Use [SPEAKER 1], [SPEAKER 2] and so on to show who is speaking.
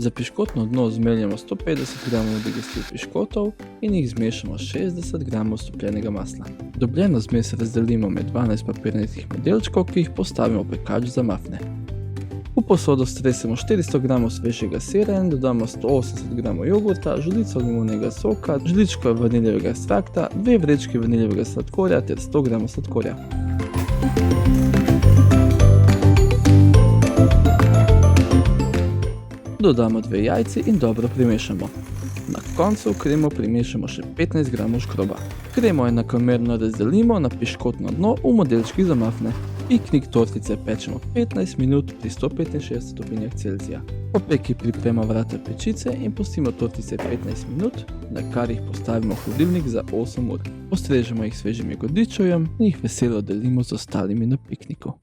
[SPEAKER 1] Za piškotno dno zmeljemo 150 g digestiv piškotov in jih zmešamo s 60 g stopljenega masla. Dobljeno zmes razdelimo med 12 papirnatih modelčkov, ki jih postavimo v pekač za mafne. V posodo stresemo 400 g svežega sira in dodamo 180 g jogurta, žlico limonega soka, žličko vaniljevega ekstrakta, 2 vrečki vaniljevega sladkorja ter 100 g sladkorja. Dodamo 2 jajci in dobro primešamo. Na koncu v kremo primešamo še 15 g škroba. Kremo enakomerno razdelimo na piškotno dno v modelčkih za mafne. Piknik tortice pečemo 15 minut pri 165 stopinjah Celzija. Po peki pripremo vrata pečice in pustimo tortice 15 minut, nakar jih postavimo v hladilnik za 8 ur. Postrežemo jih s svežim jagodičevjem in jih veselo delimo z ostalimi na pikniku.